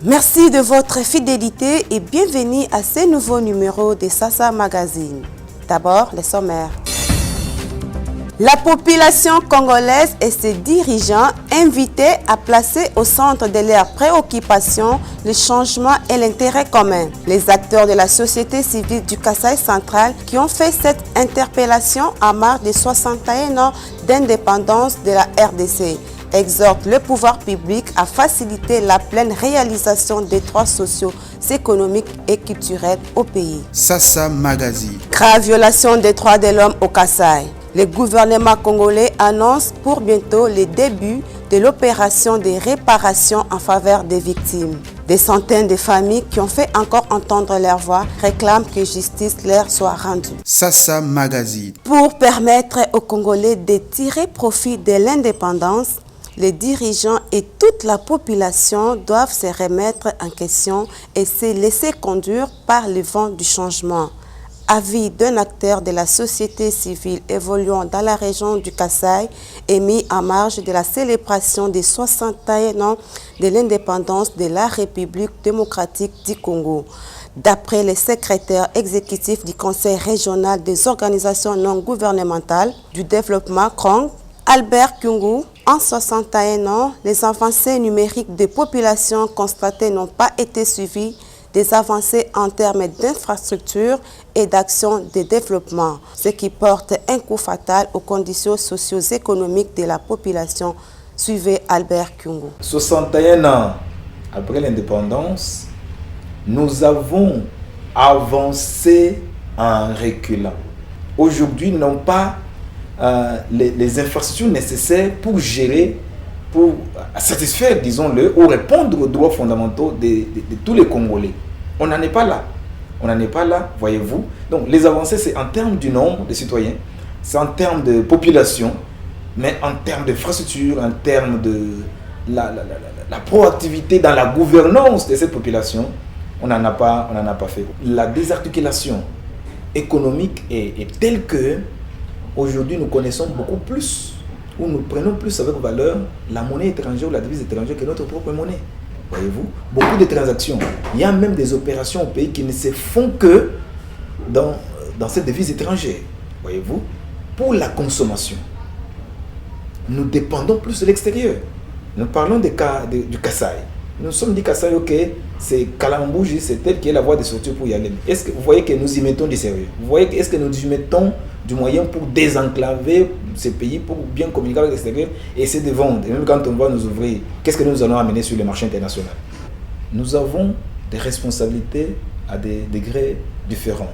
Merci de votre fidélité et bienvenue à ce nouveau numéro de Sasa Magazine. D'abord, les sommaires. La population congolaise et ses dirigeants invités à placer au centre de leurs préoccupations le changement et l'intérêt commun. Les acteurs de la société civile du Kasaï central qui ont fait cette interpellation en marge des 61 ans d'indépendance de la RDC exhortent le pouvoir public à faciliter la pleine réalisation des droits sociaux, économiques et culturels au pays. Sasa Magazine. Grave violation des droits de l'homme au Kasaï. Le gouvernement congolais annonce pour bientôt le début de l'opération de réparation en faveur des victimes. Des centaines de familles qui ont fait encore entendre leur voix réclament que justice leur soit rendue. Sasa Magazine. Pour permettre aux Congolais de tirer profit de l'indépendance, les dirigeants et toute la population doivent se remettre en question et se laisser conduire par le vent du changement. Avis d'un acteur de la société civile évoluant dans la région du Kasaï émis en marge de la célébration des 61 ans de l'indépendance de la République démocratique du Congo. D'après le secrétaire exécutif du Conseil régional des organisations non gouvernementales du développement CRONG, Albert Kyungu, en 61 ans, les avancées numériques des populations constatées n'ont pas été suivies des avancées en termes d'infrastructures et d'actions de développement, ce qui porte un coup fatal aux conditions socio-économiques de la population, suivait Albert Kyungu. 61 ans après l'indépendance, nous avons avancé en reculant. Aujourd'hui, nous n'avons pas les infrastructures nécessaires pour gérer, pour satisfaire, disons-le, ou répondre aux droits fondamentaux de tous les Congolais. On n'en est pas là. On n'en est pas là, voyez-vous. Donc les avancées, c'est en termes du nombre de citoyens, c'est en termes de population, mais en termes d'infrastructure, en termes de la proactivité dans la gouvernance de cette population, on n'en a pas fait. La désarticulation économique est telle que aujourd'hui nous connaissons beaucoup plus, ou nous prenons plus avec valeur la monnaie étrangère ou la devise étrangère que notre propre monnaie. Voyez-vous, beaucoup de transactions. Il y a même des opérations au pays qui ne se font que dans cette devise étrangère. Voyez-vous, pour la consommation, nous dépendons plus de l'extérieur. Nous parlons du Kasaï. Nous sommes dit Kasaï, ok, c'est Kalambouji, c'est elle qui est la voie de sortie pour y aller. Est-ce que vous voyez que nous y mettons du sérieux? Vous voyez est-ce que nous y mettons du moyen pour désenclaver ces pays, pour bien communiquer avec l'extérieur et essayer de vendre. Et même quand on va nous ouvrir, qu'est-ce que nous allons amener sur le marché international? Nous avons des responsabilités à des degrés différents.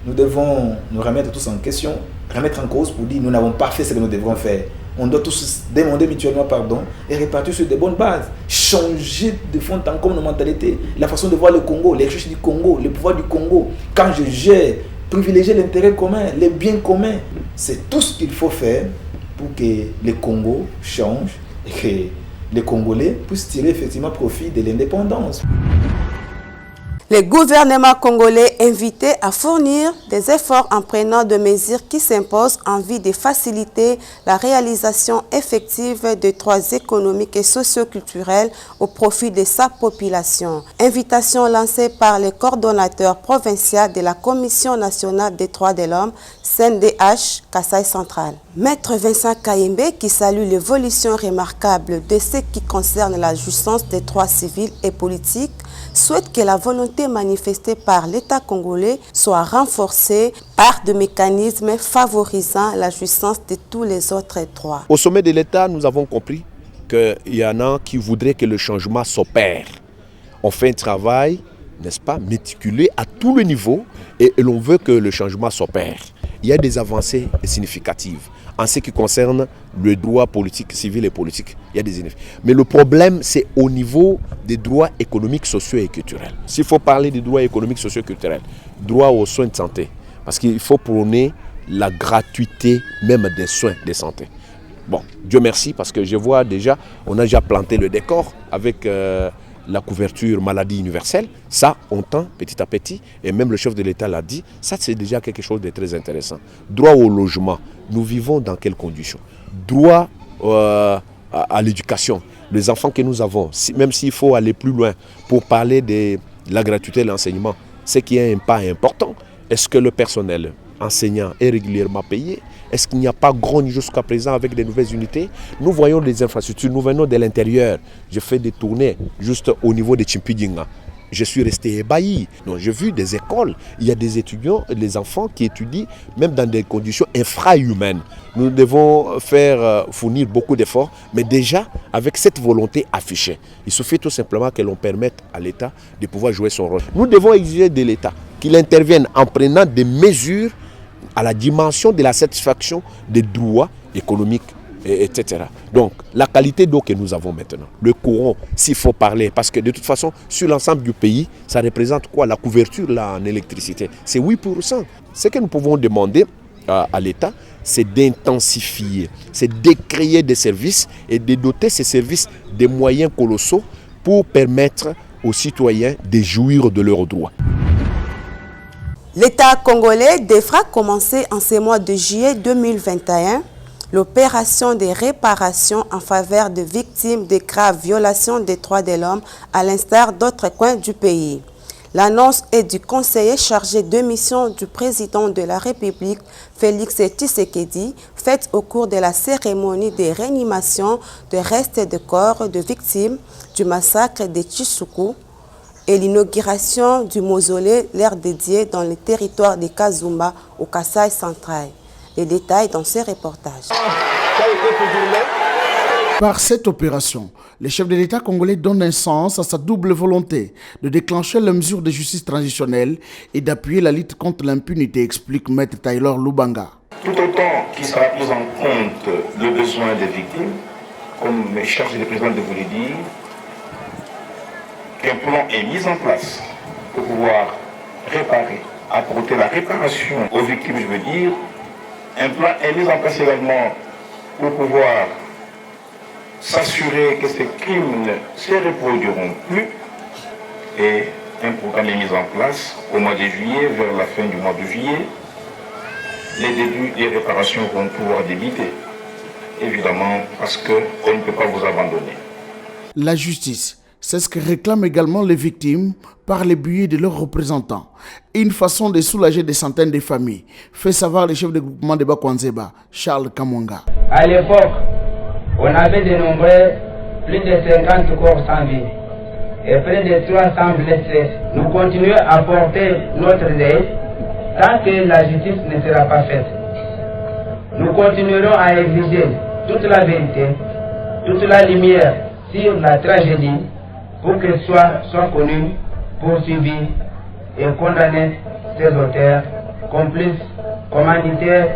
Nous devons nous remettre tous en question, remettre en cause pour dire nous n'avons pas fait ce que nous devrons faire. On doit tous demander mutuellement pardon et repartir sur de bonnes bases. Changer de fond en comble nos mentalités, la façon de voir le Congo, les richesses du Congo, le pouvoir du Congo. Quand je gère, privilégier l'intérêt commun, les biens communs. C'est tout ce qu'il faut faire pour que le Congo change et que les Congolais puissent tirer effectivement profit de l'indépendance. Le gouvernement congolais invité à fournir des efforts en prenant des mesures qui s'imposent en vue de faciliter la réalisation effective des droits économiques et socioculturels au profit de sa population. Invitation lancée par le coordonnateur provincial de la Commission nationale des droits de l'homme, CNDH, Kasaï central. Maître Vincent Kayembe, qui salue l'évolution remarquable de ce qui concerne la jouissance des droits civils et politiques, souhaite que la volonté manifestée par l'État congolais soit renforcée par des mécanismes favorisant la jouissance de tous les autres droits. Au sommet de l'État, nous avons compris qu'il y en a qui voudraient que le changement s'opère. On fait un travail, n'est-ce pas, méticuleux à tous les niveaux et l'on veut que le changement s'opère. Il y a des avancées significatives en ce qui concerne le droit politique, civil et politique. Il y a des inefficaces. Mais le problème, c'est au niveau des droits économiques, sociaux et culturels. S'il faut parler des droits économiques, sociaux et culturels, droit aux soins de santé, parce qu'il faut prôner la gratuité même des soins de santé. Bon, Dieu merci, parce que je vois déjà, on a déjà planté le décor avec la couverture maladie universelle. Ça, on tend petit à petit, et même le chef de l'État l'a dit, ça c'est déjà quelque chose de très intéressant. Droit au logement, nous vivons dans quelles conditions? Droit à l'éducation. Les enfants que nous avons, même s'il faut aller plus loin pour parler de la gratuité de l'enseignement, c'est qu'il y a un pas important. Est-ce que le personnel enseignant est régulièrement payé? Est-ce qu'il n'y a pas grogne jusqu'à présent avec des nouvelles unités? Nous voyons les infrastructures, nous venons de l'intérieur. Je fais des tournées juste au niveau de Chimpidinga. Je suis resté ébahi. Donc, j'ai vu des écoles, il y a des étudiants, des enfants qui étudient même dans des conditions infrahumaines. Nous devons fournir beaucoup d'efforts, mais déjà avec cette volonté affichée. Il suffit tout simplement que l'on permette à l'État de pouvoir jouer son rôle. Nous devons exiger de l'État qu'il intervienne en prenant des mesures à la dimension de la satisfaction des droits économiques, etc. Donc, la qualité d'eau que nous avons maintenant, le courant, s'il faut parler, parce que de toute façon, sur l'ensemble du pays, ça représente quoi? La couverture là, en électricité, c'est 8%. Ce que nous pouvons demander à l'État, c'est d'intensifier, c'est de créer des services et de doter ces services des moyens colossaux pour permettre aux citoyens de jouir de leurs droits. L'État congolais devra commencer en ce mois de juillet 2021 l'opération de réparation en faveur de victimes de graves violations des droits de l'homme à l'instar d'autres coins du pays. L'annonce est du conseiller chargé de mission du président de la République, Félix Tshisekedi, faite au cours de la cérémonie de réanimation de restes de corps de victimes du massacre de Tshisoukou et l'inauguration du mausolée l'air dédié dans le territoire de Kazumba au Kasaï central. Les détails dans ces reportages. Par cette opération, le chef de l'État congolais donne un sens à sa double volonté de déclencher les mesures de justice transitionnelle et d'appuyer la lutte contre l'impunité, explique Maître Taylor Lubanga. Tout autant qu'il sera pris en compte le besoin des victimes, comme le chef de président de vous le dire, qu'un plan est mis en place pour pouvoir réparer, apporter la réparation aux victimes, je veux dire. Un plan est mis en place également pour pouvoir s'assurer que ces crimes ne se reproduiront plus. Et un programme est mis en place au mois de juillet, vers la fin du mois de juillet. Les débuts des réparations vont pouvoir débuter, évidemment, parce qu'on ne peut pas vous abandonner. La justice, c'est ce que réclament également les victimes par le biais de leurs représentants. Une façon de soulager des centaines de familles, fait savoir le chef de groupement de Bakwanzeba, Charles Kamwanga. À l'époque, on avait dénombré plus de 50 corps sans vie et près de 300 blessés. Nous continuons à porter notre deuil tant que la justice ne sera pas faite. Nous continuerons à exiger toute la vérité, toute la lumière sur la tragédie pour qu'elle soit connue, poursuivie et condamner ces auteurs, complices, commanditaires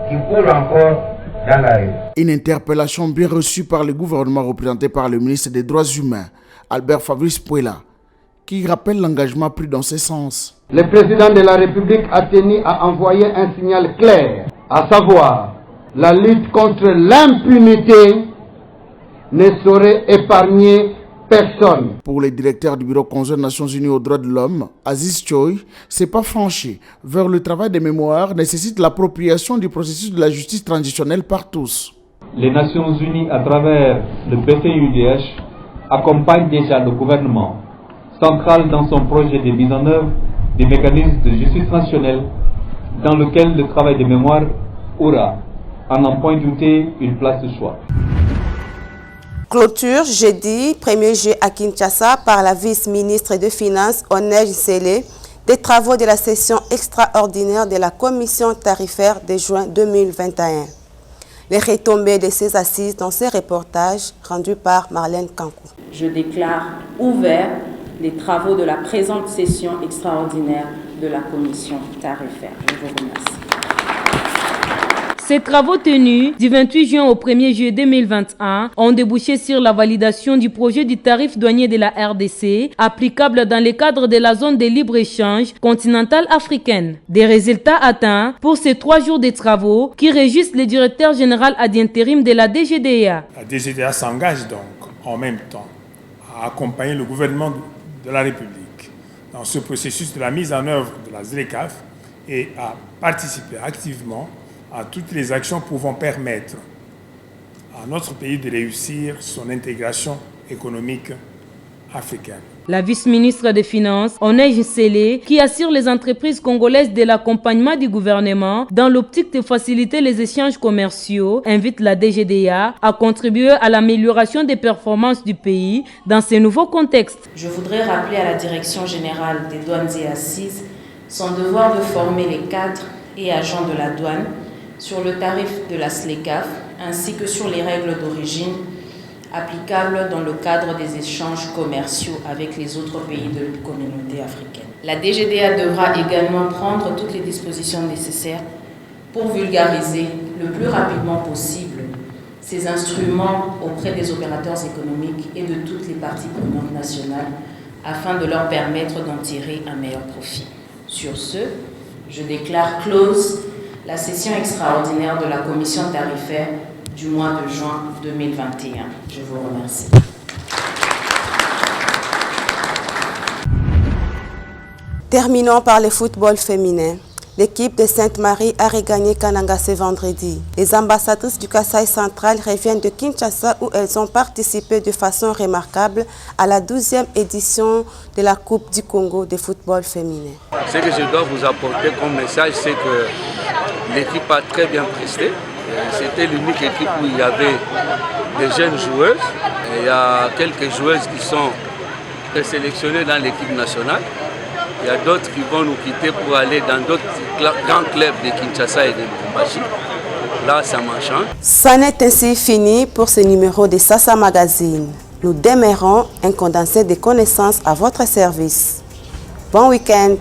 qui courent encore dans la rue. Une interpellation bien reçue par le gouvernement représenté par le ministre des Droits humains, Albert Fabrice Pouela, qui rappelle l'engagement pris dans ce sens. Le président de la République a tenu à envoyer un signal clair, à savoir la lutte contre l'impunité ne saurait épargner personne. Pour le directeur du Bureau conjoint des Nations Unies aux droits de l'homme, Aziz Choi, c'est pas franchi vers le travail de mémoire nécessite l'appropriation du processus de la justice transitionnelle par tous. Les Nations Unies, à travers le BCUDH, accompagnent déjà le gouvernement central dans son projet de mise en œuvre des mécanismes de justice transitionnelle dans lequel le travail de mémoire aura, à n'en point douter, une place de choix. Clôture jeudi 1er juillet à Kinshasa par la vice-ministre des Finances, Onej Sele, des travaux de la session extraordinaire de la commission tarifaire de juin 2021. Les retombées de ces assises dans ces reportages rendus par Marlène Kankou. Je déclare ouvert les travaux de la présente session extraordinaire de la commission tarifaire. Je vous remercie. Ces travaux tenus du 28 juin au 1er juillet 2021 ont débouché sur la validation du projet du tarif douanier de la RDC applicable dans le cadre de la zone de libre-échange continentale africaine. Des résultats atteints pour ces 3 jours de travaux qui régissent le directeur général ad intérim de la DGDA. La DGDA s'engage donc en même temps à accompagner le gouvernement de la République dans ce processus de la mise en œuvre de la ZLECAf et à participer activement à toutes les actions pouvant permettre à notre pays de réussir son intégration économique africaine. La vice-ministre des Finances, Onej Sele, qui assure les entreprises congolaises de l'accompagnement du gouvernement dans l'optique de faciliter les échanges commerciaux, invite la DGDA à contribuer à l'amélioration des performances du pays dans ce nouveau contexte. Je voudrais rappeler à la Direction générale des douanes et assises son devoir de former les cadres et agents de la douane sur le tarif de la SLECAF ainsi que sur les règles d'origine applicables dans le cadre des échanges commerciaux avec les autres pays de la communauté africaine. La DGDA devra également prendre toutes les dispositions nécessaires pour vulgariser le plus rapidement possible ces instruments auprès des opérateurs économiques et de toutes les parties prenantes nationales afin de leur permettre d'en tirer un meilleur profit. Sur ce, je déclare close la session extraordinaire de la commission tarifaire du mois de juin 2021. Je vous remercie. Terminons par le football féminin. L'équipe de Sainte-Marie a regagné Kananga ce vendredi. Les ambassadrices du Kasaï central reviennent de Kinshasa où elles ont participé de façon remarquable à la 12e édition de la Coupe du Congo de football féminin. Ce que je dois vous apporter comme message, c'est que l'équipe a très bien presté. C'était l'unique équipe où il y avait des jeunes joueuses. Et il y a quelques joueuses qui sont présélectionnées dans l'équipe nationale. Il y a d'autres qui vont nous quitter pour aller dans d'autres grands clubs de Kinshasa et de Lubumbashi. Là, ça m'enchante. Ça n'est ainsi fini pour ce numéro de Sasa Magazine. Nous démarrons un condensé de connaissances à votre service. Bon week-end.